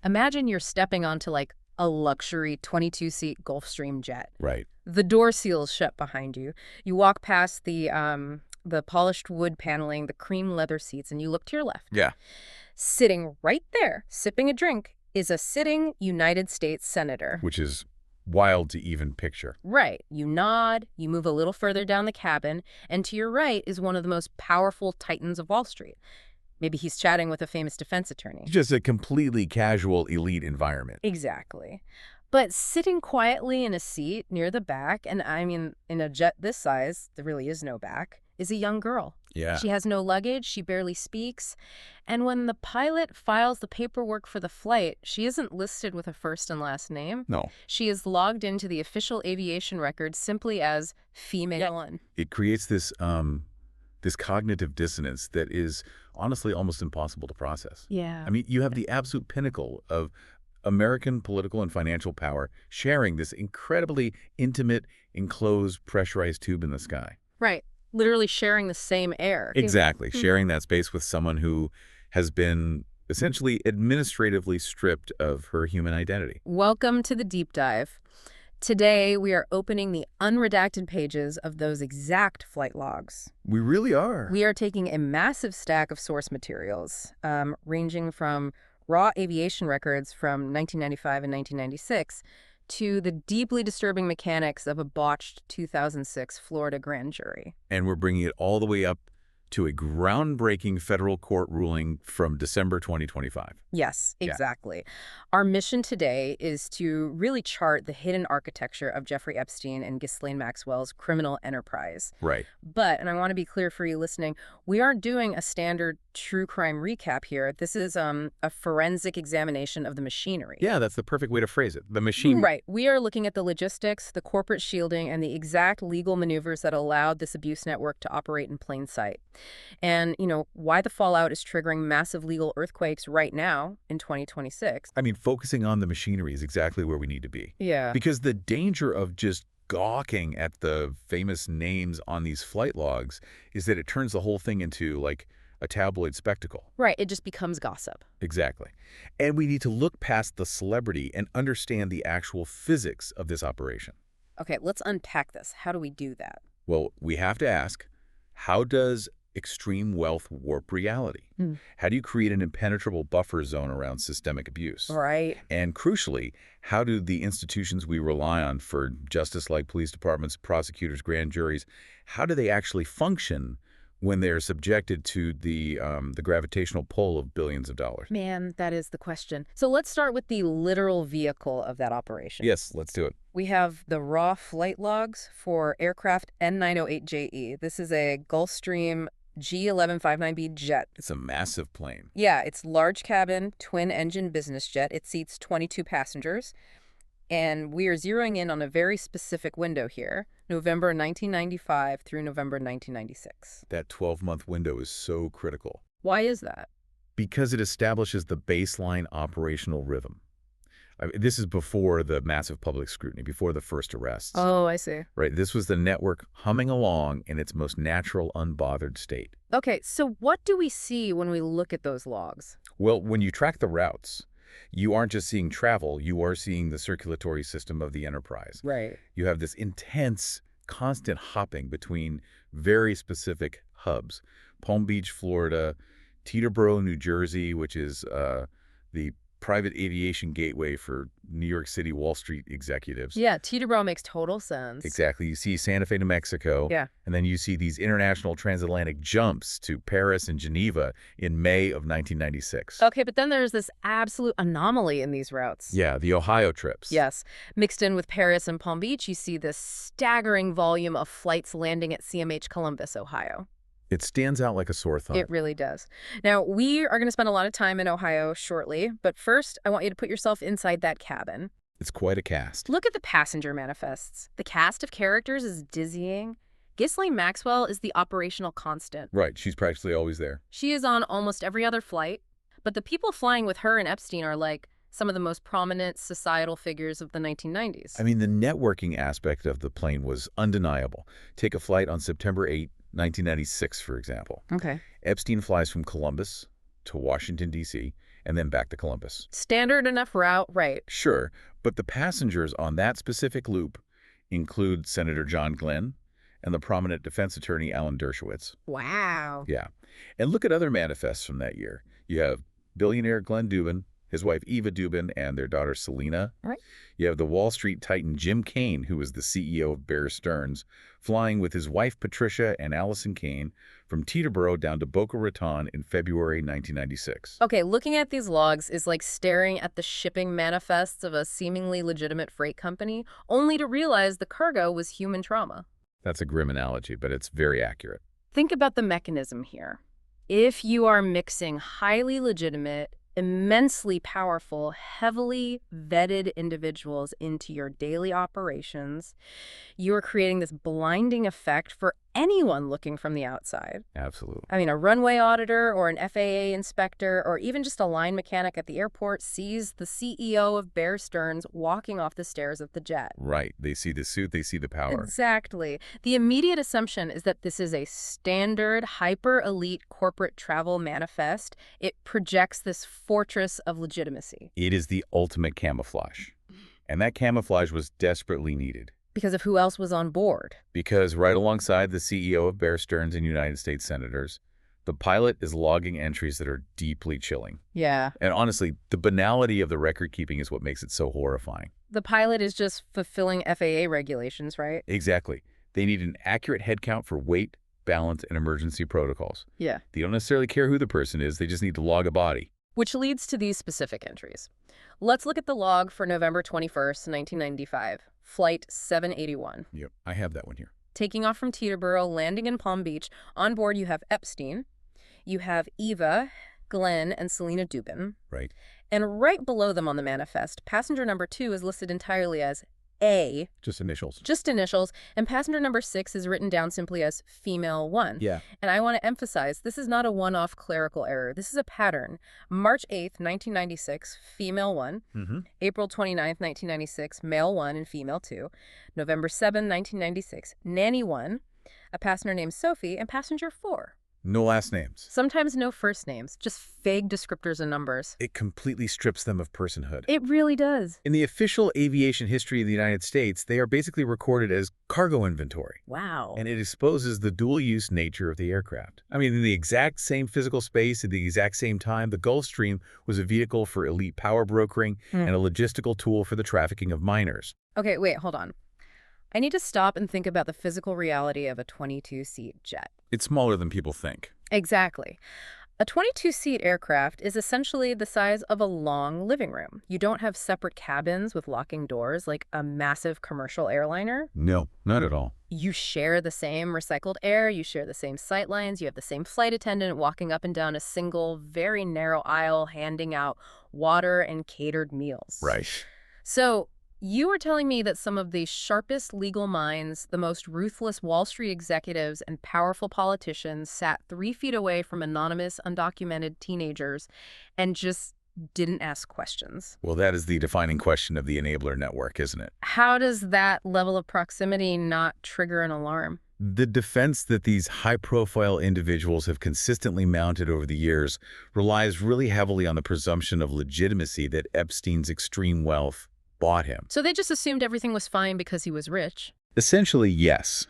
Imagine you're stepping onto like a luxury 22-seat Gulfstream jet. Right. The door seals shut behind you. You walk past the polished wood paneling, the cream leather seats, and you look to your left. Yeah. Sitting right there, sipping a drink, is a sitting United States senator. Which is wild to even picture. Right. You nod, you move a little further down the cabin, and to your right is one of the most powerful titans of Wall Street. Maybe he's chatting with a famous defense attorney. Just a completely casual elite environment. Exactly. But sitting quietly in a seat near the back, and I mean, in a jet this size, there really is no back, is a young girl. Yeah. She has no luggage, she barely speaks, and when the pilot files the paperwork for the flight, she isn't listed with a first and last name. No. She is logged into the official aviation record simply as female one. It creates this this cognitive dissonance that is honestly almost impossible to process. Yeah. I mean, you have the absolute pinnacle of American political and financial power sharing this incredibly intimate, enclosed, pressurized tube in the sky. Right. Literally sharing the same air. Exactly. Sharing that space with someone who has been essentially administratively stripped of her human identity. Welcome to the deep dive. Today, we are opening the unredacted pages of those exact flight logs. We really are. We are taking a massive stack of source materials, ranging from raw aviation records from 1995 and 1996 to the deeply disturbing mechanics of a botched 2006 Florida grand jury. And we're bringing it all the way up to a groundbreaking federal court ruling from December 2025. Yes, Yeah. exactly. Our mission today is to really chart the hidden architecture of Jeffrey Epstein and Ghislaine Maxwell's criminal enterprise. Right. But, and I want to be clear for you listening, we aren't doing a standard true crime recap here. This is a forensic examination of the machinery. Yeah, that's the perfect way to phrase it. The machine. Right. We are looking at the logistics, the corporate shielding, and the exact legal maneuvers that allowed this abuse network to operate in plain sight. And, you know, why the fallout is triggering massive legal earthquakes right now in 2026. I mean, focusing on the machinery is exactly where we need to be. Yeah. Because the danger of just gawking at the famous names on these flight logs is that it turns the whole thing into, like, a tabloid spectacle. Right. It just becomes gossip. Exactly. And we need to look past the celebrity and understand the actual physics of this operation. Okay, let's unpack this. How do we do that? Well, we have to ask, how does extreme wealth warp reality? How do you create an impenetrable buffer zone around systemic abuse? Right. And crucially, how do the institutions we rely on for justice like police departments, prosecutors, grand juries, how do they actually function when they're subjected to the gravitational pull of billions of dollars? Man, that is the question. So let's start with the literal vehicle of that operation. Yes, let's do it. We have the raw flight logs for aircraft N908JE. This is a Gulfstream G1159B jet. It's a massive plane. Yeah, it's large cabin, twin engine business jet. It seats 22 passengers. And we are zeroing in on a very specific window here, November 1995 through November 1996. That 12-month window is so critical Why is that? because it establishes the baseline operational rhythm. I mean, this is before the massive public scrutiny, before the first arrests. Oh, I see. Right, this was the network humming along in its most natural, unbothered state. Okay, so what do we see when we look at those logs? Well, when you track the routes, you aren't just seeing travel, you are seeing the circulatory system of the enterprise. Right. You have this intense, constant hopping between very specific hubs. Palm Beach, Florida, Teterboro, New Jersey, which is the private aviation gateway for New York City Wall Street executives. Yeah, Teterboro makes total sense. Exactly. You see Santa Fe, New Mexico. Yeah. And then you see these international transatlantic jumps to Paris and Geneva in May of 1996. Okay, but then there's this absolute anomaly in these routes. Yeah, the Ohio trips. Yes. Mixed in with Paris and Palm Beach, you see this staggering volume of flights landing at CMH Columbus, Ohio. It stands out like a sore thumb. It really does. Now, we are going to spend a lot of time in Ohio shortly, but first, I want you to put yourself inside that cabin. It's quite a cast. Look at the passenger manifests. The cast of characters is dizzying. Ghislaine Maxwell is the operational constant. Right, she's practically always there. She is on almost every other flight, but the people flying with her and Epstein are like some of the most prominent societal figures of the 1990s. I mean, the networking aspect of the plane was undeniable. Take a flight on September 8, 1996, for example. Okay. Epstein flies from Columbus to Washington, D.C., and then back to Columbus. Standard enough route, right. Sure, but the passengers on that specific loop include Senator John Glenn and the prominent defense attorney Alan Dershowitz. Wow. Yeah. And look at other manifests from that year. You have billionaire Glenn Dubin, his wife Eva Dubin, and their daughter Selena. Right. You have the Wall Street titan Jim Cain, who was the CEO of Bear Stearns, flying with his wife Patricia and Allison Cain from Teterboro down to Boca Raton in February 1996. Okay, looking at these logs is like staring at the shipping manifests of a seemingly legitimate freight company, only to realize the cargo was human trauma. That's a grim analogy, but it's very accurate. Think about the mechanism here. If you are mixing highly legitimate, immensely powerful, heavily vetted individuals into your daily operations, you are creating this blinding effect for anyone looking from the outside. Absolutely. I mean, a runway auditor or an FAA inspector or even just a line mechanic at the airport sees the CEO of Bear Stearns walking off the stairs of the jet. Right. They see the suit, they see the power. Exactly. The immediate assumption is that this is a standard, hyper-elite corporate travel manifest. It projects this fortress of legitimacy. It is the ultimate camouflage. And that camouflage was desperately needed. Because of who else was on board. Because right alongside the CEO of Bear Stearns and United States senators, the pilot is logging entries that are deeply chilling. Yeah. And honestly, the banality of the record keeping is what makes it so horrifying. The pilot is just fulfilling FAA regulations, right? Exactly. They need an accurate head count for weight, balance, and emergency protocols. Yeah. They don't necessarily care who the person is, they just need to log a body. Which leads to these specific entries. Let's look at the log for November 21st, 1995, Flight 781. Yep, I have that one here. Taking off from Teterboro, landing in Palm Beach. On board, you have Epstein, you have Eva, Glenn, and Selena Dubin. Right. And right below them on the manifest, passenger number 2 is listed entirely as A. Just initials. Just initials. And passenger number 6 is written down simply as female 1. Yeah. And I want to emphasize, this is not a one-off clerical error. This is a pattern. March 8th, 1996, female 1. April 29th, 1996, male 1 and female 2. November 7, 1996, nanny 1, a passenger named Sophie, and passenger 4. No last names. Sometimes no first names, just vague descriptors and numbers. It completely strips them of personhood. It really does. In the official aviation history of the United States, they are basically recorded as cargo inventory. Wow. And it exposes the dual-use nature of the aircraft. I mean, in the exact same physical space at the exact same time, the Gulfstream was a vehicle for elite power brokering and a logistical tool for the trafficking of minors. Okay, wait, hold on. I need to stop and think about the physical reality of a 22-seat jet. It's smaller than people think. Exactly. A 22-seat aircraft is essentially the size of a long living room. You don't have separate cabins with locking doors like a massive commercial airliner. No, not at all. You share the same recycled air, you share the same sightlines, you have the same flight attendant walking up and down a single, very narrow aisle handing out water and catered meals. Right. So you are telling me that some of the sharpest legal minds, the most ruthless Wall Street executives, and powerful politicians sat 3 feet away from anonymous, undocumented teenagers and just didn't ask questions. Well, that is the defining question of the enabler network, isn't it? How does that level of proximity not trigger an alarm? The defense that these high-profile individuals have consistently mounted over the years relies really heavily on the presumption of legitimacy that Epstein's extreme wealth bought him. So they just assumed everything was fine because he was rich? Essentially, yes.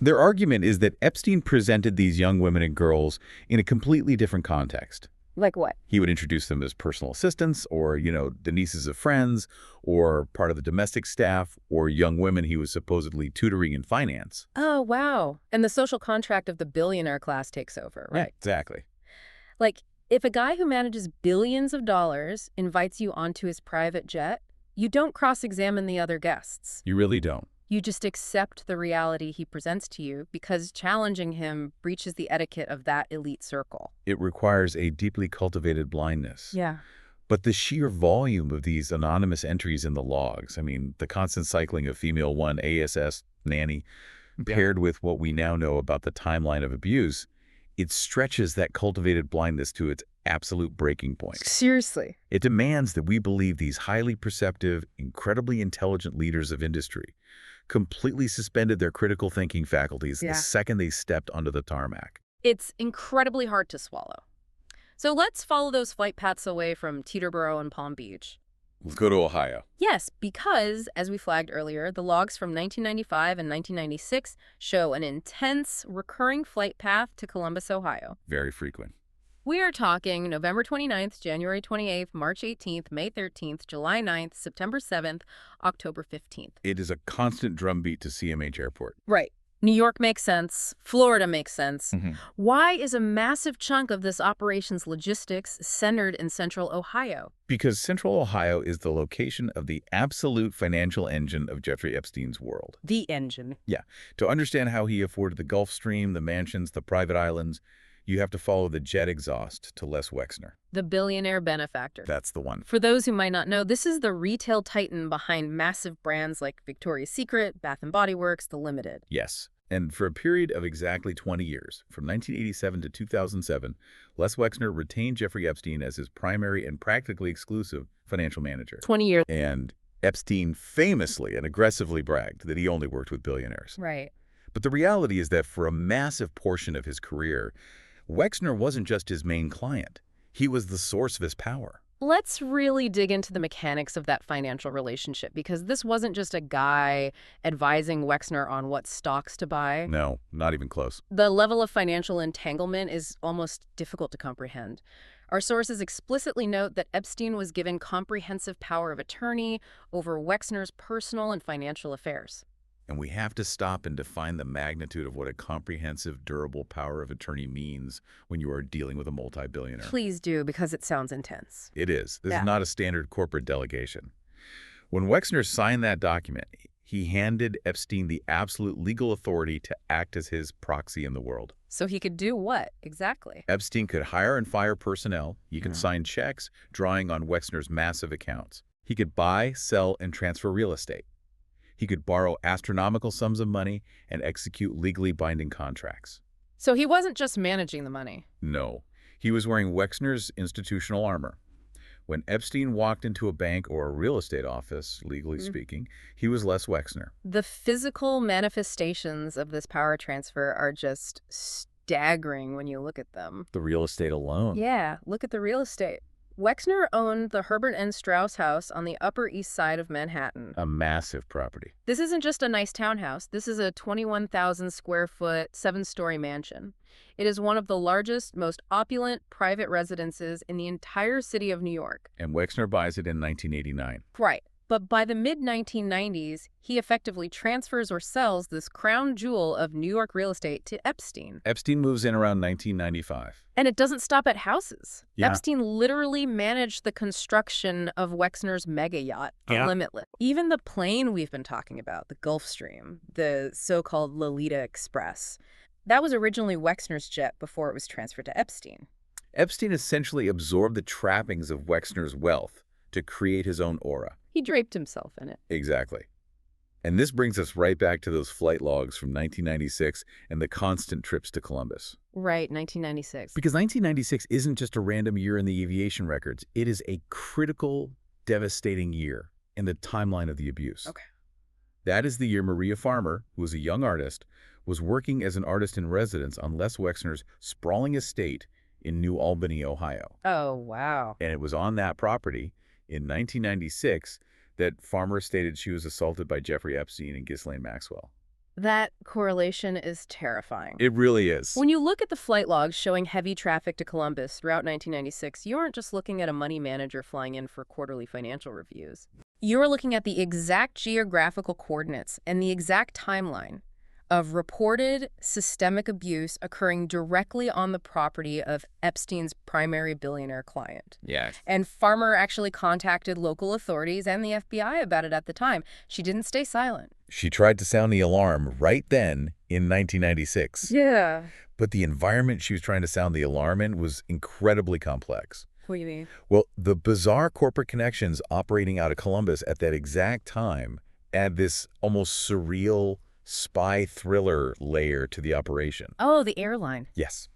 Their argument is that Epstein presented these young women and girls in a completely different context. Like what? He would introduce them as personal assistants or, the nieces of friends or part of the domestic staff or young women he was supposedly tutoring in finance. Oh, wow. And the social contract of the billionaire class takes over, right? Yeah, exactly. Like, if a guy who manages billions of dollars invites you onto his private jet, you don't cross-examine the other guests. You really don't. You just accept the reality he presents to you because challenging him breaches the etiquette of that elite circle. It requires a deeply cultivated blindness. Yeah. But the sheer volume of these anonymous entries in the logs, I mean, the constant cycling of female 1, ASS, nanny, paired with what we now know about the timeline of abuse, it stretches that cultivated blindness to its absolute breaking point. Seriously. It demands that we believe these highly perceptive, incredibly intelligent leaders of industry completely suspended their critical thinking faculties the second they stepped onto the tarmac. It's incredibly hard to swallow. So let's follow those flight paths away from Teterboro and Palm Beach. Let's go to Ohio. Yes, because, as we flagged earlier, the logs from 1995 and 1996 show an intense, recurring flight path to Columbus, Ohio. Very frequent. We are talking November 29th, January 28th, March 18th, May 13th, July 9th, September 7th, October 15th. It is a constant drumbeat to CMH Airport. Right. New York makes sense. Florida makes sense. Mm-hmm. Why is a massive chunk of this operation's logistics centered in central Ohio? Because Central Ohio is the location of the absolute financial engine of Jeffrey Epstein's world. The engine. Yeah. To understand how he afforded the Gulf Stream, the mansions, the private islands, you have to follow the jet exhaust to Les Wexner. The billionaire benefactor. That's the one. For those who might not know, this is the retail titan behind massive brands like Victoria's Secret, Bath & Body Works, The Limited. Yes. And for a period of exactly 20 years, from 1987 to 2007, Les Wexner retained Jeffrey Epstein as his primary and practically exclusive financial manager. 20 years. And Epstein famously and aggressively bragged that he only worked with billionaires. Right. But the reality is that for a massive portion of his career, Wexner wasn't just his main client. He was the source of his power. Let's really dig into the mechanics of that financial relationship, because this wasn't just a guy advising Wexner on what stocks to buy. No, not even close. The level of financial entanglement is almost difficult to comprehend. Our sources explicitly note that Epstein was given comprehensive power of attorney over Wexner's personal and financial affairs. And we have to stop and define the magnitude of what a comprehensive, durable power of attorney means when you are dealing with a multi-billionaire. Please do, because it sounds intense. It is. This Yeah. is not a standard corporate delegation. When Wexner signed that document, he handed Epstein the absolute legal authority to act as his proxy in the world. So he could do what, exactly? Epstein could hire and fire personnel. He could sign checks drawing on Wexner's massive accounts. He could buy, sell, and transfer real estate. He could borrow astronomical sums of money and execute legally binding contracts. So he wasn't just managing the money. No, he was wearing Wexner's institutional armor. When Epstein walked into a bank or a real estate office, legally speaking, he was Les Wexner. The physical manifestations of this power transfer are just staggering when you look at them. The real estate alone. Yeah, look at the real estate. Wexner owned the Herbert N. Strauss House on the Upper East Side of Manhattan. A massive property. This isn't just a nice townhouse. This is a 21,000 square foot, 7-story mansion. It is one of the largest, most opulent private residences in the entire city of New York. And Wexner buys it in 1989. Right. But by the mid-1990s, he effectively transfers or sells this crown jewel of New York real estate to Epstein. Epstein moves in around 1995. And it doesn't stop at houses. Yeah. Epstein literally managed the construction of Wexner's mega yacht, Limitless. Even the plane we've been talking about, the Gulfstream, the so-called Lolita Express, that was originally Wexner's jet before it was transferred to Epstein. Epstein essentially absorbed the trappings of Wexner's wealth to create his own aura. He draped himself in it. Exactly. And this brings us right back to those flight logs from 1996 and the constant trips to Columbus. Right, 1996. Because 1996 isn't just a random year in the aviation records. It is a critical, devastating year in the timeline of the abuse. Okay. That is the year Maria Farmer, who was a young artist, was working as an artist in residence on Les Wexner's sprawling estate in New Albany, Ohio. Oh, wow. And it was on that property in 1996 that Farmer stated she was assaulted by Jeffrey Epstein and Ghislaine Maxwell. That correlation is terrifying. It really is. When you look at the flight logs showing heavy traffic to Columbus throughout 1996, you aren't just looking at a money manager flying in for quarterly financial reviews. You're looking at the exact geographical coordinates and the exact timeline of reported systemic abuse occurring directly on the property of Epstein's primary billionaire client. Yeah. And Farmer actually contacted local authorities and the FBI about it at the time. She didn't stay silent. She tried to sound the alarm right then in 1996. Yeah. But the environment she was trying to sound the alarm in was incredibly complex. What do you mean? Well, the bizarre corporate connections operating out of Columbus at that exact time add this almost surreal spy thriller layer to the operation. Oh, the airline. Yes.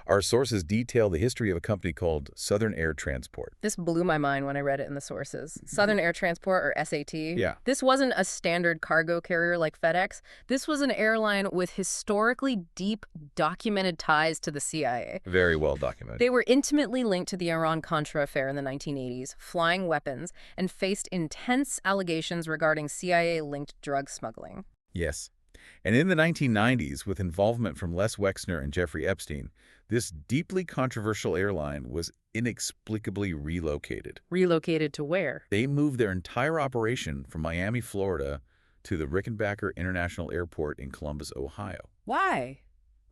Our sources detail the history of a company called Southern Air Transport. This blew my mind when I read it in the sources. Southern Air Transport, or SAT. Yeah. This wasn't a standard cargo carrier like FedEx. This was an airline with historically deep, documented ties to the CIA. Very well documented. They were intimately linked to the Iran-Contra affair in the 1980s, flying weapons, and faced intense allegations regarding CIA-linked drug smuggling. Yes. And in the 1990s, with involvement from Les Wexner and Jeffrey Epstein, this deeply controversial airline was inexplicably relocated. Relocated to where? They moved their entire operation from Miami, Florida, to the Rickenbacker International Airport in Columbus, Ohio. Why?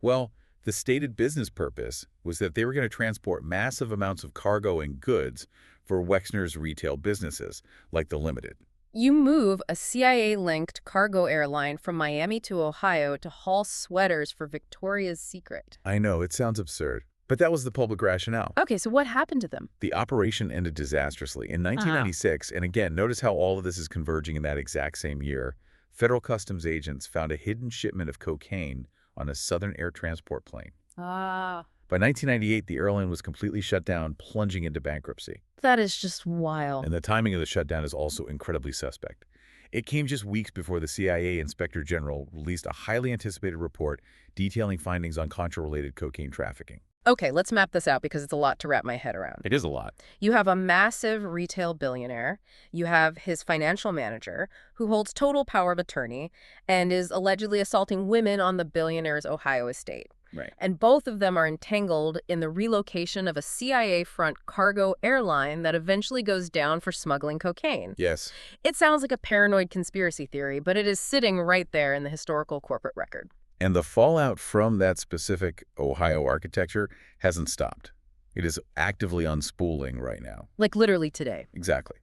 Well, the stated business purpose was that they were going to transport massive amounts of cargo and goods for Wexner's retail businesses, like the Limited. You move a CIA-linked cargo airline from Miami to Ohio to haul sweaters for Victoria's Secret. I know, it sounds absurd, but that was the public rationale. Okay, so what happened to them? The operation ended disastrously. In 1996, and again, notice how all of this is converging in that exact same year, federal customs agents found a hidden shipment of cocaine on a Southern Air Transport plane. By 1998, the airline was completely shut down, plunging into bankruptcy. That is just wild. And the timing of the shutdown is also incredibly suspect. It came just weeks before the CIA Inspector General released a highly anticipated report detailing findings on Contra-related cocaine trafficking. Okay, let's map this out because it's a lot to wrap my head around. It is a lot. You have a massive retail billionaire. You have his financial manager, who holds total power of attorney and is allegedly assaulting women on the billionaire's Ohio estate. Right. And both of them are entangled in the relocation of a CIA-front cargo airline that eventually goes down for smuggling cocaine. Yes. It sounds like a paranoid conspiracy theory, but it is sitting right there in the historical corporate record. And the fallout from that specific Ohio architecture hasn't stopped. It is actively unspooling right now. Like literally today. Exactly.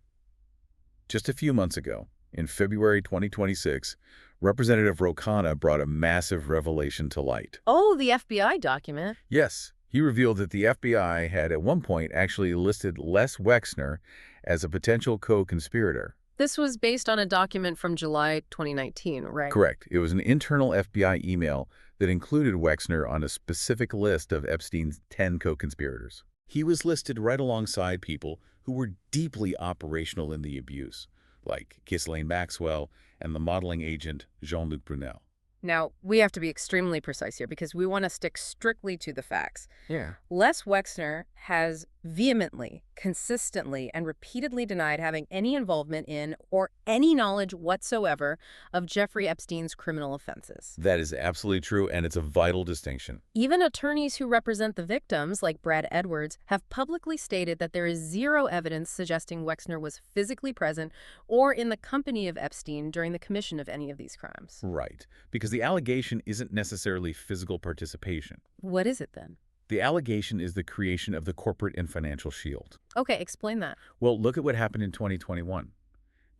Just a few months ago, in February 2026, Representative Ro Khanna brought a massive revelation to light. Oh, the FBI document. Yes, he revealed that the FBI had at one point actually listed Les Wexner as a potential co-conspirator. This was based on a document from July 2019, right? Correct. It was an internal FBI email that included Wexner on a specific list of Epstein's 10 co-conspirators. He was listed right alongside people who were deeply operational in the abuse, like Ghislaine Maxwell and the modeling agent Jean-Luc Brunel. Now, we have to be extremely precise here because we want to stick strictly to the facts. Yeah. Les Wexner has vehemently, consistently, and repeatedly denied having any involvement in or any knowledge whatsoever of Jeffrey Epstein's criminal offenses. That is absolutely true, and it's a vital distinction. Even attorneys who represent the victims, like Brad Edwards, have publicly stated that there is zero evidence suggesting Wexner was physically present or in the company of Epstein during the commission of any of these crimes. Right, because the allegation isn't necessarily physical participation. What is it then? The allegation is the creation of the corporate and financial shield. Okay, explain that. Well, look at what happened in 2021.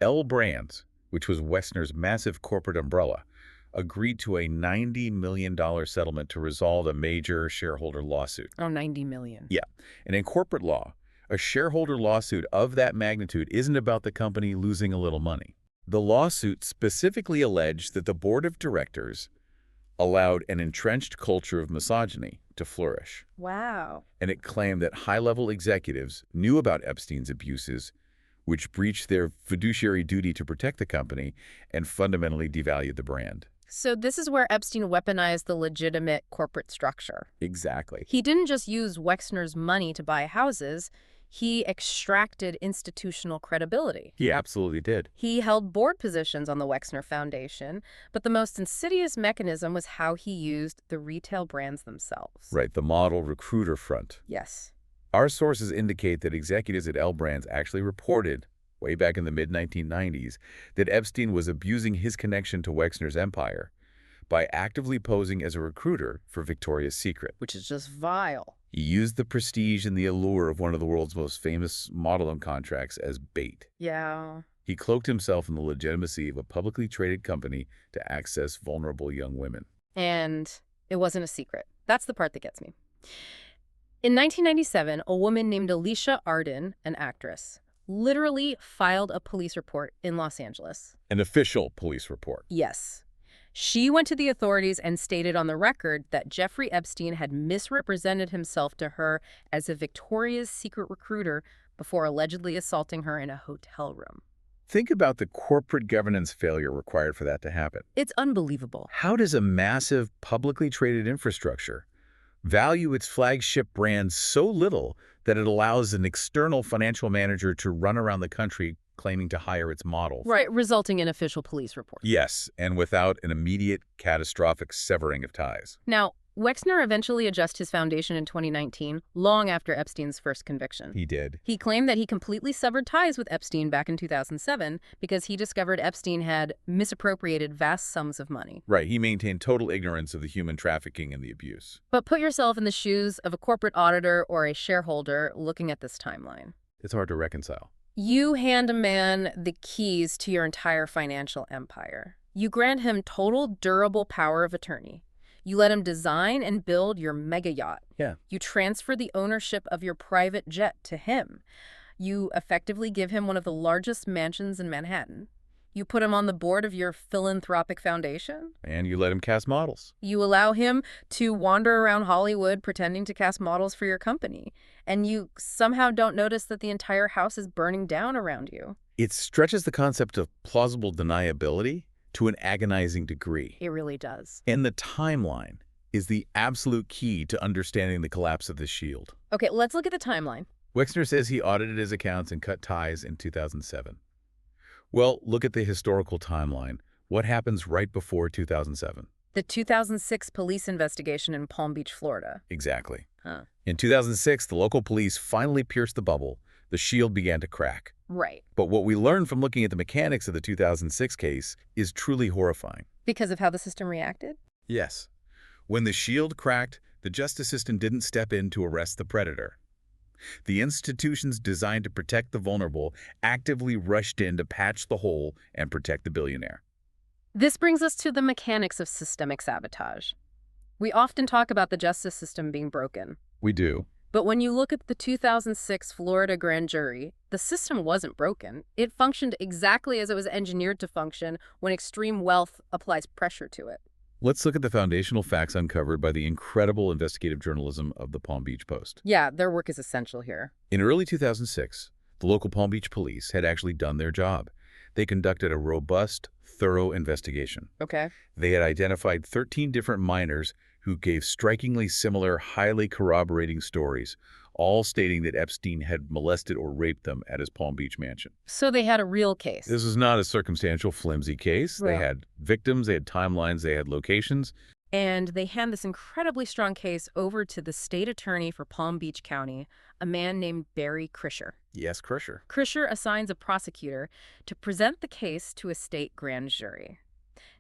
L Brands, which was Wexner's massive corporate umbrella, agreed to a $90 million settlement to resolve a major shareholder lawsuit. Oh, $90 million. Yeah, and in corporate law, a shareholder lawsuit of that magnitude isn't about the company losing a little money. The lawsuit specifically alleged that the board of directors allowed an entrenched culture of misogyny to flourish. Wow. And it claimed that high-level executives knew about Epstein's abuses, which breached their fiduciary duty to protect the company and fundamentally devalued the brand. So this is where Epstein weaponized the legitimate corporate structure. Exactly. He didn't just use Wexner's money to buy houses. He extracted institutional credibility. He absolutely did. He held board positions on the Wexner Foundation, but the most insidious mechanism was how he used the retail brands themselves. Right, the model recruiter front. Yes. Our sources indicate that executives at L Brands actually reported, way back in the mid-1990s, that Epstein was abusing his connection to Wexner's empire by actively posing as a recruiter for Victoria's Secret. Which is just vile. He used the prestige and the allure of one of the world's most famous modeling contracts as bait. Yeah. He cloaked himself in the legitimacy of a publicly traded company to access vulnerable young women. And it wasn't a secret. That's the part that gets me. In 1997, a woman named Alicia Arden, an actress, literally filed a police report in Los Angeles. An official police report. Yes. She went to the authorities and stated on the record that Jeffrey Epstein had misrepresented himself to her as a Victoria's Secret recruiter before allegedly assaulting her in a hotel room. Think about the corporate governance failure required for that to happen. It's unbelievable. How does a massive, publicly traded infrastructure value its flagship brand so little that it allows an external financial manager to run around the country claiming to hire its model? Right, resulting in official police reports. Yes, and without an immediate, catastrophic severing of ties. Now, Wexner eventually adjusted his foundation in 2019, long after Epstein's first conviction. He did. He claimed that he completely severed ties with Epstein back in 2007 because he discovered Epstein had misappropriated vast sums of money. Right, he maintained total ignorance of the human trafficking and the abuse. But put yourself in the shoes of a corporate auditor or a shareholder looking at this timeline. It's hard to reconcile. You hand a man the keys to your entire financial empire. You grant him total durable power of attorney. You let him design and build your mega yacht. Yeah. You transfer the ownership of your private jet to him. You effectively give him one of the largest mansions in Manhattan. You put him on the board of your philanthropic foundation. And you let him cast models. You allow him to wander around Hollywood pretending to cast models for your company. And you somehow don't notice that the entire house is burning down around you. It stretches the concept of plausible deniability to an agonizing degree. It really does. And the timeline is the absolute key to understanding the collapse of the shield. Okay, let's look at the timeline. Wexner says he audited his accounts and cut ties in 2007. Well, look at the historical timeline. What happens right before 2007? The 2006 police investigation in Palm Beach, Florida. Exactly. Huh. In 2006, the local police finally pierced the bubble. The shield began to crack. Right. But what we learned from looking at the mechanics of the 2006 case is truly horrifying. Because of how the system reacted? Yes. When the shield cracked, the justice system didn't step in to arrest the predator. The institutions designed to protect the vulnerable actively rushed in to patch the hole and protect the billionaire. This brings us to the mechanics of systemic sabotage. We often talk about the justice system being broken. We do. But when you look at the 2006 Florida grand jury, the system wasn't broken. It functioned exactly as it was engineered to function when extreme wealth applies pressure to it. Let's look at the foundational facts uncovered by the incredible investigative journalism of the Palm Beach Post. Yeah, their work is essential here. In early 2006, the local Palm Beach police had actually done their job. They conducted a robust, thorough investigation. Okay. They had identified 13 different minors who gave strikingly similar, highly corroborating stories, all stating that Epstein had molested or raped them at his Palm Beach mansion. So they had a real case. This is not a circumstantial, flimsy case. Right. They had victims, they had timelines, they had locations. And they hand this incredibly strong case over to the state attorney for Palm Beach County, a man named Barry Krischer. Yes, Crusher. Krischer assigns a prosecutor to present the case to a state grand jury.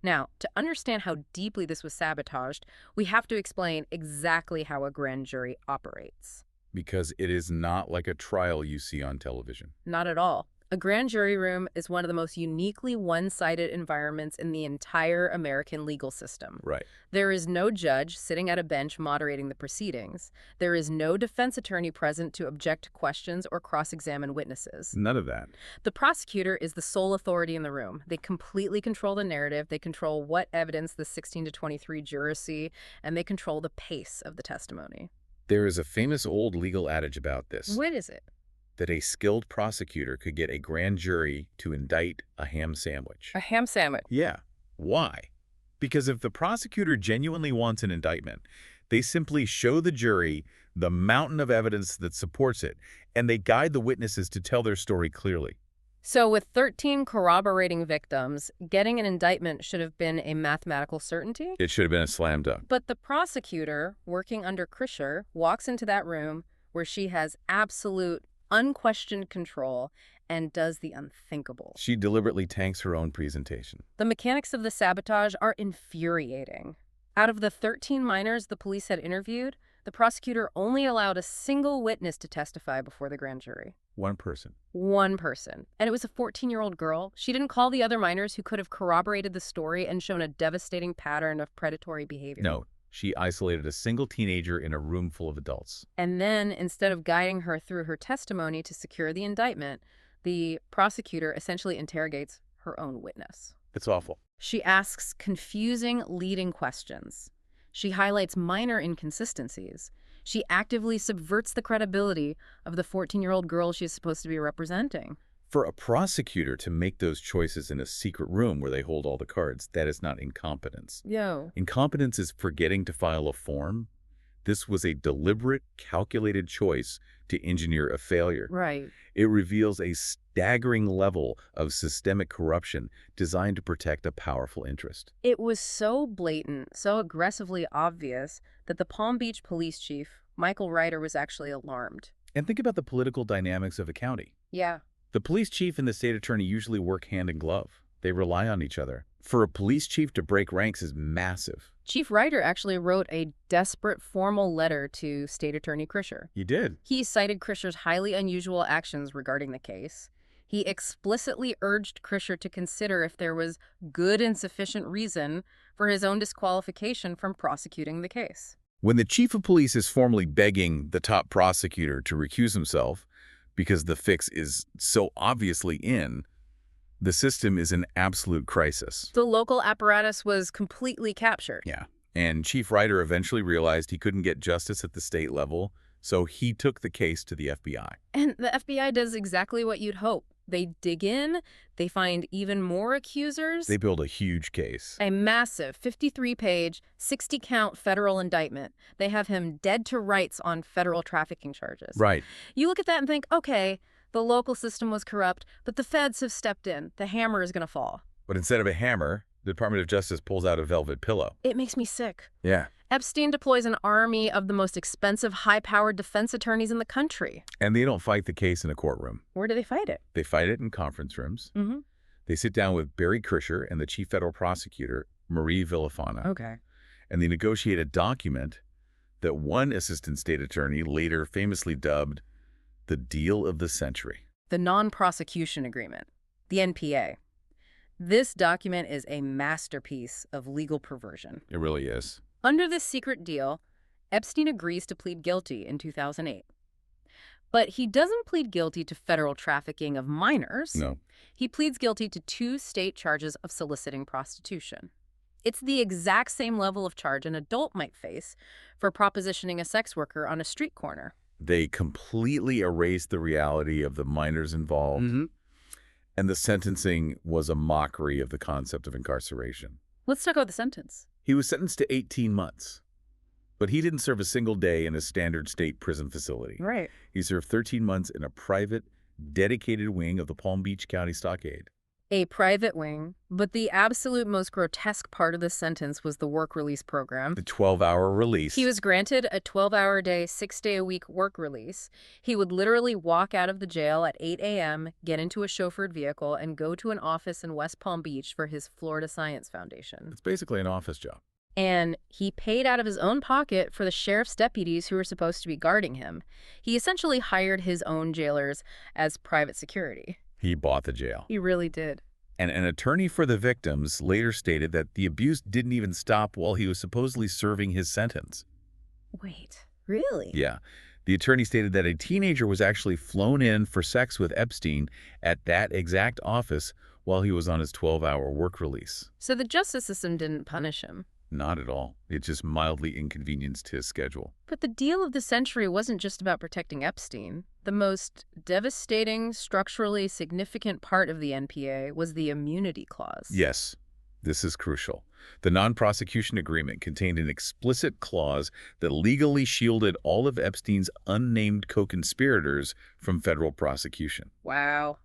Now, to understand how deeply this was sabotaged, we have to explain exactly how a grand jury operates. Because it is not like a trial you see on television. Not at all. A grand jury room is one of the most uniquely one-sided environments in the entire American legal system. Right. There is no judge sitting at a bench moderating the proceedings. There is no defense attorney present to object to questions or cross-examine witnesses. None of that. The prosecutor is the sole authority in the room. They completely control the narrative. They control what evidence the 16 to 23 jurors see, and they control the pace of the testimony. There is a famous old legal adage about this. What is it? That a skilled prosecutor could get a grand jury to indict a ham sandwich. A ham sandwich. Yeah. Why? Because if the prosecutor genuinely wants an indictment, they simply show the jury the mountain of evidence that supports it, and they guide the witnesses to tell their story clearly. So with 13 corroborating victims, getting an indictment should have been a mathematical certainty? It should have been a slam dunk. But the prosecutor, working under Krischer, walks into that room where she has absolute, unquestioned control and does the unthinkable. She deliberately tanks her own presentation. The mechanics of the sabotage are infuriating. Out of the 13 minors the police had interviewed, the prosecutor only allowed a single witness to testify before the grand jury. One person. One person. And it was a 14-year-old girl. She didn't call the other minors who could have corroborated the story and shown a devastating pattern of predatory behavior. No, she isolated a single teenager in a room full of adults. And then, instead of guiding her through her testimony to secure the indictment, the prosecutor essentially interrogates her own witness. It's awful. She asks confusing, leading questions. She highlights minor inconsistencies. She actively subverts the credibility of the 14-year-old girl she's supposed to be representing. For a prosecutor to make those choices in a secret room where they hold all the cards, that is not incompetence. Yo. Incompetence is forgetting to file a form. This was a deliberate, calculated choice to engineer a failure. Right. It reveals a staggering level of systemic corruption designed to protect a powerful interest. It was so blatant, so aggressively obvious that the Palm Beach police chief, Michael Ryder, was actually alarmed. And think about the political dynamics of a county. Yeah. The police chief and the state attorney usually work hand in glove. They rely on each other. For a police chief to break ranks is massive. Chief Ryder actually wrote a desperate formal letter to State Attorney Krischer. He did. He cited Krischer's highly unusual actions regarding the case. He explicitly urged Krischer to consider if there was good and sufficient reason for his own disqualification from prosecuting the case. When the chief of police is formally begging the top prosecutor to recuse himself because the fix is so obviously in, the system is in absolute crisis. The local apparatus was completely captured. Yeah. And Chief Ryder eventually realized he couldn't get justice at the state level, so he took the case to the FBI. And the FBI does exactly what you'd hope. They dig in, they find even more accusers. They build a huge case. A massive 53-page, 60-count federal indictment. They have him dead to rights on federal trafficking charges. Right. You look at that and think, okay, the local system was corrupt, but the feds have stepped in. The hammer is going to fall. But instead of a hammer, the Department of Justice pulls out a velvet pillow. It makes me sick. Yeah. Epstein deploys an army of the most expensive, high-powered defense attorneys in the country. And they don't fight the case in a courtroom. Where do they fight it? They fight it in conference rooms. Mm-hmm. They sit down with Barry Krischer and the chief federal prosecutor, Marie Villafana. Okay. And they negotiate a document that one assistant state attorney later famously dubbed the deal of the century. The non-prosecution agreement, the NPA. This document is a masterpiece of legal perversion. It really is. Under this secret deal, Epstein agrees to plead guilty in 2008. But he doesn't plead guilty to federal trafficking of minors. No. He pleads guilty to 2 state charges of soliciting prostitution. It's the exact same level of charge an adult might face for propositioning a sex worker on a street corner. They completely erased the reality of the minors involved, and the sentencing was a mockery of the concept of incarceration. Let's talk about the sentence. He was sentenced to 18 months, but he didn't serve a single day in a standard state prison facility. Right. He served 13 months in a private, dedicated wing of the Palm Beach County Stockade. A private wing, but the absolute most grotesque part of the sentence was the work release program. The 12-hour release. He was granted a 12-hour-a-day, 6-day-a-week work release. He would literally walk out of the jail at 8 a.m., get into a chauffeured vehicle, and go to an office in West Palm Beach for his Florida Science Foundation. It's basically an office job. And he paid out of his own pocket for the sheriff's deputies who were supposed to be guarding him. He essentially hired his own jailers as private security. He bought the jail. He really did. And an attorney for the victims later stated that the abuse didn't even stop while he was supposedly serving his sentence. Wait, really? Yeah. The attorney stated that a teenager was actually flown in for sex with Epstein at that exact office while he was on his 12-hour work release. So the justice system didn't punish him. Not at all. It just mildly inconvenienced his schedule. But the deal of the century wasn't just about protecting Epstein. The most devastating, structurally significant part of the NPA was the immunity clause. Yes, this is crucial. The non-prosecution agreement contained an explicit clause that legally shielded all of Epstein's unnamed co-conspirators from federal prosecution. Wow.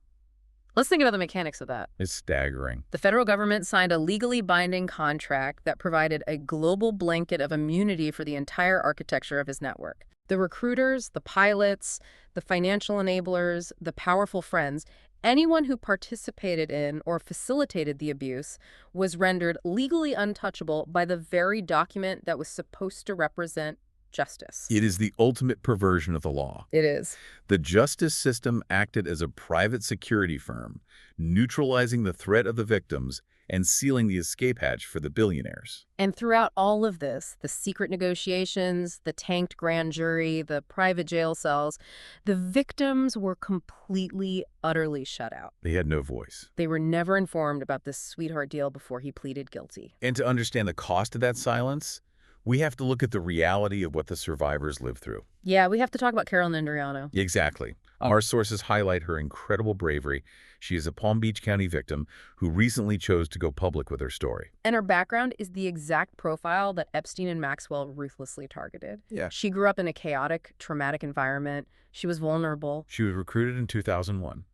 Let's think about the mechanics of that. It's staggering. The federal government signed a legally binding contract that provided a global blanket of immunity for the entire architecture of his network. The recruiters, the pilots, the financial enablers, the powerful friends, anyone who participated in or facilitated the abuse was rendered legally untouchable by the very document that was supposed to represent justice. It is the ultimate perversion of the law. It is. The justice system acted as a private security firm, neutralizing the threat of the victims and sealing the escape hatch for the billionaires. And throughout all of this, the secret negotiations, the tanked grand jury, the private jail cells, the victims were completely, utterly shut out. They had no voice. They were never informed about this sweetheart deal before he pleaded guilty. And to understand the cost of that silence, we have to look at the reality of what the survivors lived through. Yeah, we have to talk about Carolyn Andriano. Exactly. Our sources highlight her incredible bravery. She is a Palm Beach County victim who recently chose to go public with her story. And her background is the exact profile that Epstein and Maxwell ruthlessly targeted. Yeah. She grew up in a chaotic, traumatic environment. She was vulnerable. She was recruited in 2001,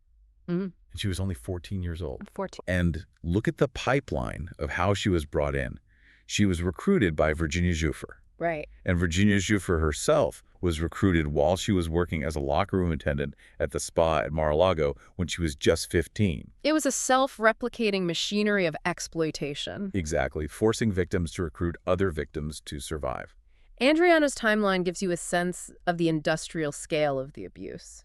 Mm-hmm. and she was only 14 years old. 14. And look at the pipeline of how she was brought in. She was recruited by Virginia Giuffre. Right. And Virginia Giuffre herself was recruited while she was working as a locker room attendant at the spa at Mar-a-Lago when she was just 15. It was a self-replicating machinery of exploitation. Exactly, forcing victims to recruit other victims to survive. Andriano's timeline gives you a sense of the industrial scale of the abuse.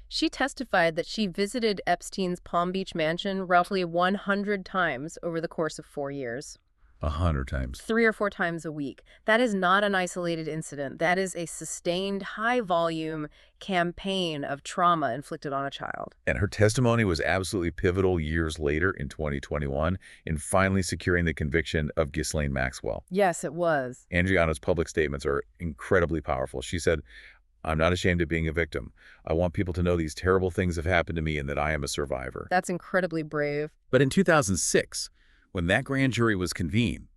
She testified that she visited Epstein's Palm Beach mansion roughly 100 times over the course of 4 years. 100 times. 3 or 4 times a week. That is not an isolated incident. That is a sustained, high-volume campaign of trauma inflicted on a child. And her testimony was absolutely pivotal years later in 2021 in finally securing the conviction of Ghislaine Maxwell. Yes, it was. Andriano's public statements are incredibly powerful. She said, "I'm not ashamed of being a victim. I want people to know these terrible things have happened to me and that I am a survivor." That's incredibly brave. But in 2006, when that grand jury was convened,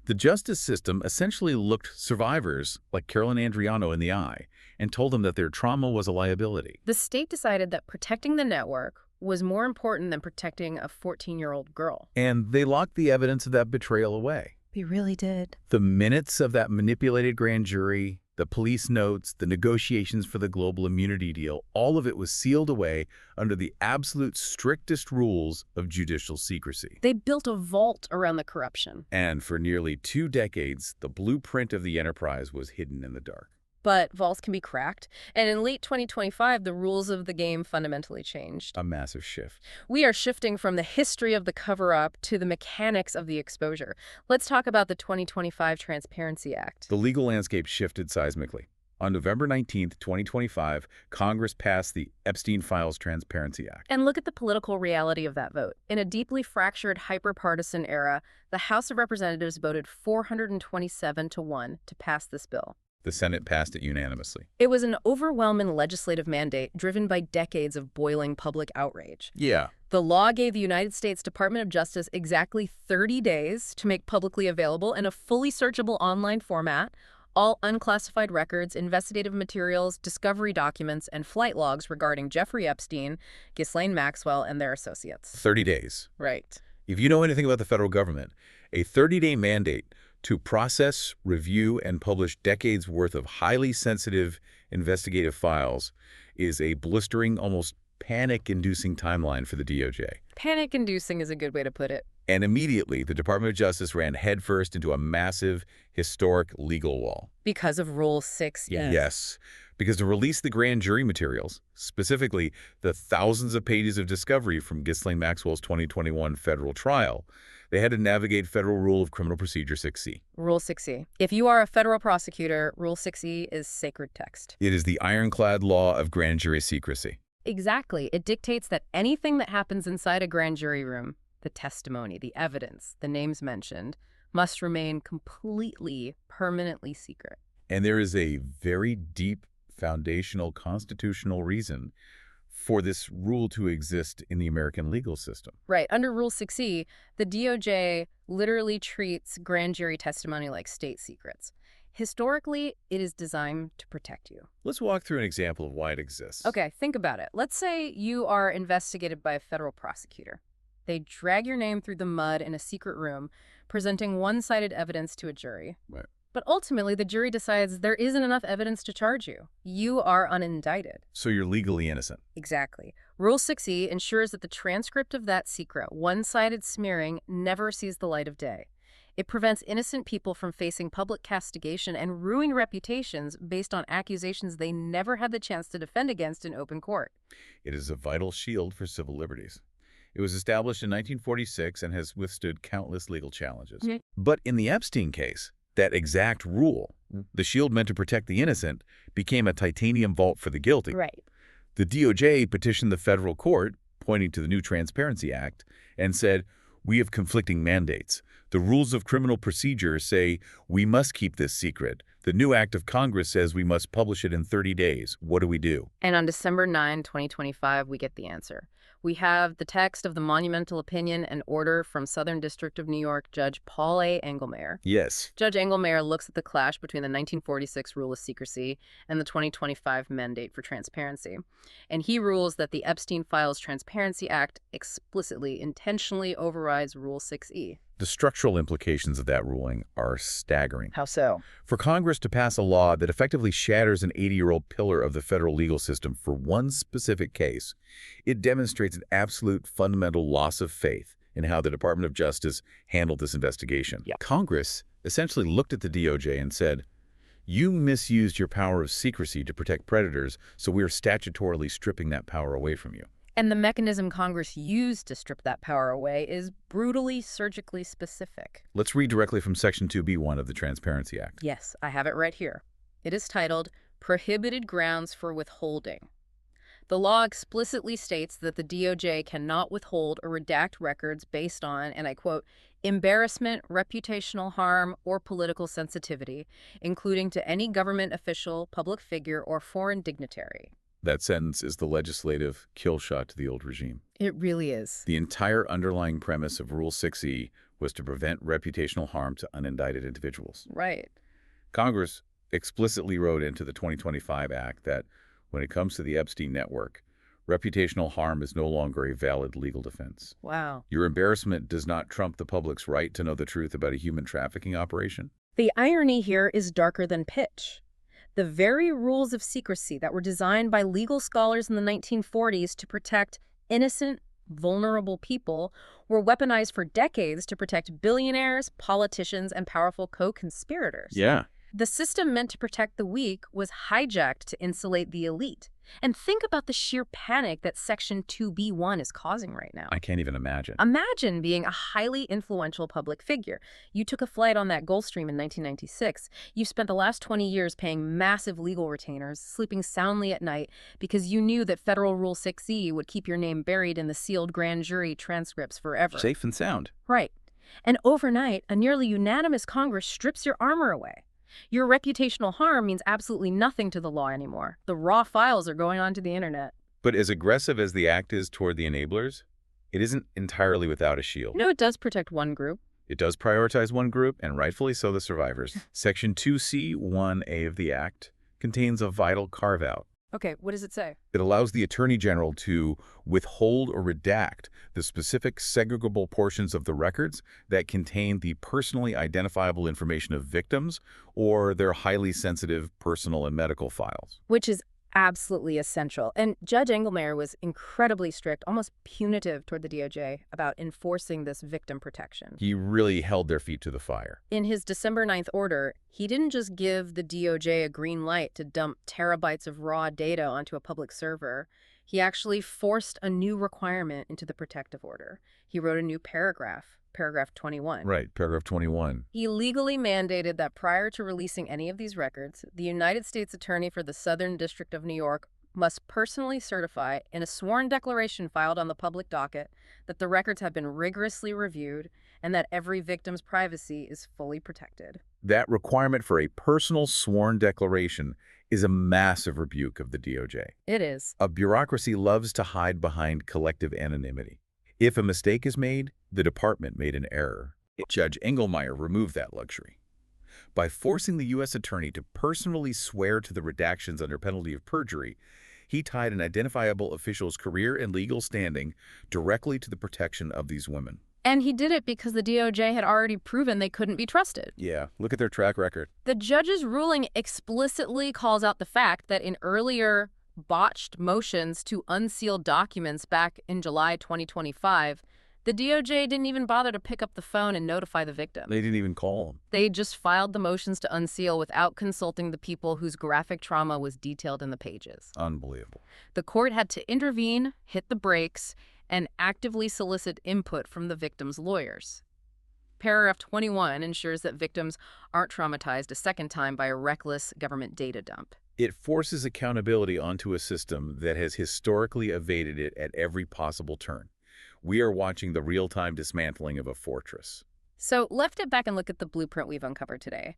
the justice system essentially looked survivors like Carolyn Andriano in the eye and told them that their trauma was a liability. The state decided that protecting the network was more important than protecting a 14-year-old girl. And they locked the evidence of that betrayal away. They really did. The minutes of that manipulated grand jury, the police notes, the negotiations for the global immunity deal, all of it was sealed away under the absolute strictest rules of judicial secrecy. They built a vault around the corruption. And for nearly 2 decades, the blueprint of the enterprise was hidden in the dark. But vaults can be cracked, and in late 2025, the rules of the game fundamentally changed. A massive shift. We are shifting from the history of the cover-up to the mechanics of the exposure. Let's talk about the 2025 Transparency Act. The legal landscape shifted seismically. On November 19, 2025, Congress passed the Epstein Files Transparency Act. And look at the political reality of that vote. In a deeply fractured, hyper-partisan era, the House of Representatives voted 427-1 to pass this bill. The Senate passed it unanimously. It was an overwhelming legislative mandate driven by decades of boiling public outrage. Yeah. The law gave the United States Department of Justice exactly 30 days to make publicly available in a fully searchable online format all unclassified records, investigative materials, discovery documents, and flight logs regarding Jeffrey Epstein, Ghislaine Maxwell, and their associates. 30 days. Right. If you know anything about the federal government, a 30-day mandate to process, review, and publish decades' worth of highly sensitive investigative files is a blistering, almost panic-inducing timeline for the DOJ. Panic-inducing is a good way to put it. And immediately, the Department of Justice ran headfirst into a massive, historic legal wall. Because of Rule 6E. Yes. Because to release the grand jury materials, specifically the thousands of pages of discovery from Ghislaine Maxwell's 2021 federal trial, they had to navigate Federal Rule of Criminal Procedure 6E. Rule 6E. If you are a federal prosecutor, Rule 6E is sacred text. It is the ironclad law of grand jury secrecy. Exactly. It dictates that anything that happens inside a grand jury room, the testimony, the evidence, the names mentioned, must remain completely, permanently secret. And there is a very deep, foundational, constitutional reason for this rule to exist in the American legal system. Right. Under Rule 6E, the DOJ literally treats grand jury testimony like state secrets. Historically, it is designed to protect you. Let's walk through an example of why it exists. Okay, think about it. Let's say you are investigated by a federal prosecutor. They drag your name through the mud in a secret room, presenting one-sided evidence to a jury. Right. But ultimately, the jury decides there isn't enough evidence to charge you. You are unindicted. So you're legally innocent. Exactly. Rule 6E ensures that the transcript of that secret, one-sided smearing, never sees the light of day. It prevents innocent people from facing public castigation and ruining reputations based on accusations they never had the chance to defend against in open court. It is a vital shield for civil liberties. It was established in 1946 and has withstood countless legal challenges. Mhm. But in the Epstein case, that exact rule, the shield meant to protect the innocent, became a titanium vault for the guilty. Right. The DOJ petitioned the federal court, pointing to the new Transparency Act, and said, "We have conflicting mandates. The rules of criminal procedure say we must keep this secret. The new act of Congress says we must publish it in 30 days. What do we do?" And on December 9, 2025, we get the answer. We have the text of the monumental opinion and order from Southern District of New York Judge Paul A. Engelmayer. Yes. Judge Engelmayer looks at the clash between the 1946 rule of secrecy and the 2025 mandate for transparency. And he rules that the Epstein Files Transparency Act explicitly, intentionally overrides Rule 6E. The structural implications of that ruling are staggering. How so? For Congress to pass a law that effectively shatters an 80-year-old pillar of the federal legal system for one specific case, it demonstrates an absolute fundamental loss of faith in how the Department of Justice handled this investigation. Yeah. Congress essentially looked at the DOJ and said, "You misused your power of secrecy to protect predators, so we are statutorily stripping that power away from you." And the mechanism Congress used to strip that power away is brutally, surgically specific. Let's read directly from Section 2B1 of the Transparency Act. Yes, I have it right here. It is titled, Prohibited Grounds for Withholding. The law explicitly states that the DOJ cannot withhold or redact records based on, and I quote, embarrassment, reputational harm, or political sensitivity, including to any government official, public figure, or foreign dignitary. That sentence is the legislative kill shot to the old regime. It really is. The entire underlying premise of Rule 6E was to prevent reputational harm to unindicted individuals. Right. Congress explicitly wrote into the 2025 Act that when it comes to the Epstein network, reputational harm is no longer a valid legal defense. Wow. Your embarrassment does not trump the public's right to know the truth about a human trafficking operation. The irony here is darker than pitch. The very rules of secrecy that were designed by legal scholars in the 1940s to protect innocent, vulnerable people were weaponized for decades to protect billionaires, politicians, and powerful co-conspirators. Yeah. The system meant to protect the weak was hijacked to insulate the elite. And think about the sheer panic that Section 2B1 is causing right now. I can't even imagine. Imagine being a highly influential public figure. You took a flight on that Gulfstream in 1996. You've spent the last 20 years paying massive legal retainers, sleeping soundly at night because you knew that Federal Rule 6E would keep your name buried in the sealed grand jury transcripts forever. Safe and sound. Right. And overnight, a nearly unanimous Congress strips your armor away. Your reputational harm means absolutely nothing to the law anymore. The raw files are going onto the internet. But as aggressive as the act is toward the enablers, it isn't entirely without a shield. No, it does protect one group. It does prioritize one group, and rightfully so, the survivors. Section 2C1A of the Act contains a vital carve-out. Okay, what does it say? It allows the Attorney General to withhold or redact the specific segregable portions of the records that contain the personally identifiable information of victims or their highly sensitive personal and medical files. Which is absolutely essential. And Judge Engelmayer was incredibly strict, almost punitive toward the DOJ about enforcing this victim protection. He really held their feet to the fire. In his December 9th order, he didn't just give the DOJ a green light to dump terabytes of raw data onto a public server. He actually forced a new requirement into the protective order. He wrote a new paragraph. Paragraph 21. Right, paragraph 21. He legally mandated that prior to releasing any of these records, the United States Attorney for the Southern District of New York must personally certify in a sworn declaration filed on the public docket that the records have been rigorously reviewed and that every victim's privacy is fully protected. That requirement for a personal sworn declaration is a massive rebuke of the DOJ. It is. A bureaucracy loves to hide behind collective anonymity. If a mistake is made, the department made an error. Judge Engelmayer removed that luxury. By forcing the U.S. Attorney to personally swear to the redactions under penalty of perjury, he tied an identifiable official's career and legal standing directly to the protection of these women. And he did it because the DOJ had already proven they couldn't be trusted. Yeah, look at their track record. The judge's ruling explicitly calls out the fact that in earlier botched motions to unseal documents back in July 2025, the DOJ didn't even bother to pick up the phone and notify the victim. They didn't even call them. They just filed the motions to unseal without consulting the people whose graphic trauma was detailed in the pages. Unbelievable. The court had to intervene, hit the brakes, and actively solicit input from the victim's lawyers. Paragraph 21 ensures that victims aren't traumatized a second time by a reckless government data dump. It forces accountability onto a system that has historically evaded it at every possible turn. We are watching the real-time dismantling of a fortress. So let's step back and look at the blueprint we've uncovered today.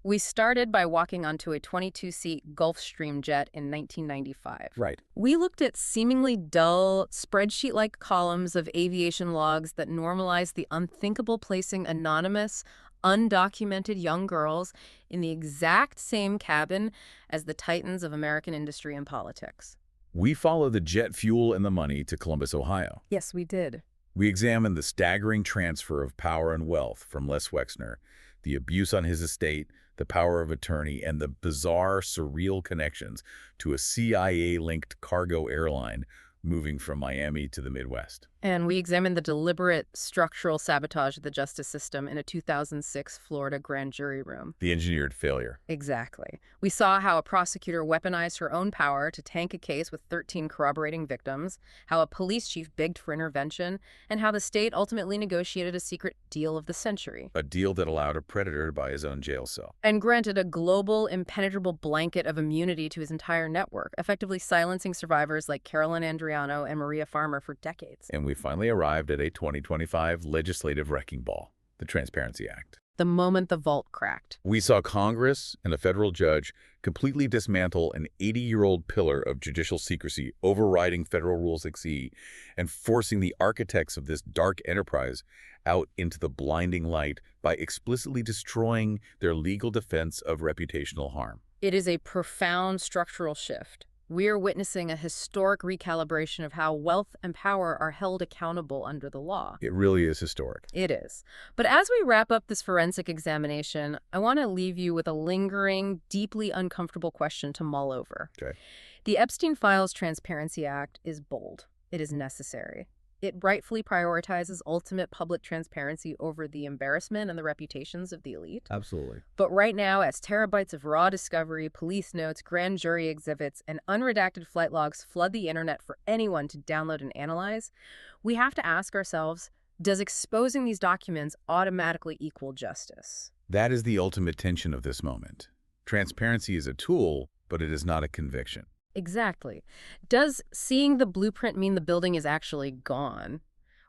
We started by walking onto a 22-seat Gulfstream jet in 1995. Right. We looked at seemingly dull, spreadsheet-like columns of aviation logs that normalized the unthinkable, placing anonymous, undocumented young girls in the exact same cabin as the titans of American industry and politics. We follow the jet fuel and the money to Columbus, Ohio. Yes, we did. We examine the staggering transfer of power and wealth from Les Wexner, the abuse on his estate, the power of attorney, and the bizarre, surreal connections to a CIA-linked cargo airline moving from Miami to the Midwest. And we examined the deliberate structural sabotage of the justice system in a 2006 Florida grand jury room. The engineered failure. Exactly. We saw how a prosecutor weaponized her own power to tank a case with 13 corroborating victims, how a police chief begged for intervention, and how the state ultimately negotiated a secret deal of the century. A deal that allowed a predator to buy his own jail cell. And granted a global, impenetrable blanket of immunity to his entire network, effectively silencing survivors like Carolyn Andriano and Maria Farmer for decades. And we finally arrived at a 2025 legislative wrecking ball, the Transparency Act. The moment the vault cracked. We saw Congress and a federal judge completely dismantle an 80-year-old pillar of judicial secrecy, overriding federal Rule 6E, and forcing the architects of this dark enterprise out into the blinding light by explicitly destroying their legal defense of reputational harm. It is a profound structural shift. We are witnessing a historic recalibration of how wealth and power are held accountable under the law. It really is historic. It is. But as we wrap up this forensic examination, I want to leave you with a lingering, deeply uncomfortable question to mull over. Okay. The Epstein Files Transparency Act is bold. It is necessary. It rightfully prioritizes ultimate public transparency over the embarrassment and the reputations of the elite. Absolutely. But right now, as terabytes of raw discovery, police notes, grand jury exhibits, and unredacted flight logs flood the internet for anyone to download and analyze, we have to ask ourselves, does exposing these documents automatically equal justice? That is the ultimate tension of this moment. Transparency is a tool, but it is not a conviction. Exactly. Does seeing the blueprint mean the building is actually gone?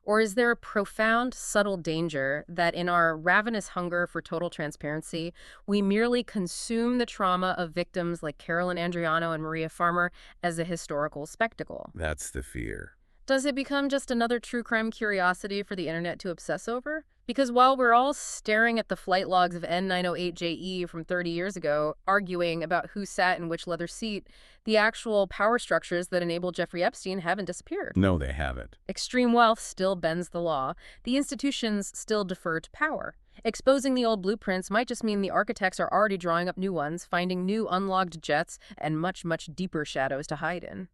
Or is there a profound, subtle danger that in our ravenous hunger for total transparency, we merely consume the trauma of victims like Carolyn Andriano and Maria Farmer as a historical spectacle? That's the fear. Does it become just another true crime curiosity for the internet to obsess over? Because while we're all staring at the flight logs of N908JE from 30 years ago, arguing about who sat in which leather seat, the actual power structures that enabled Jeffrey Epstein haven't disappeared. No, they haven't. Extreme wealth still bends the law. The institutions still defer to power. Exposing the old blueprints might just mean the architects are already drawing up new ones, finding new unlogged jets and much, much deeper shadows to hide in.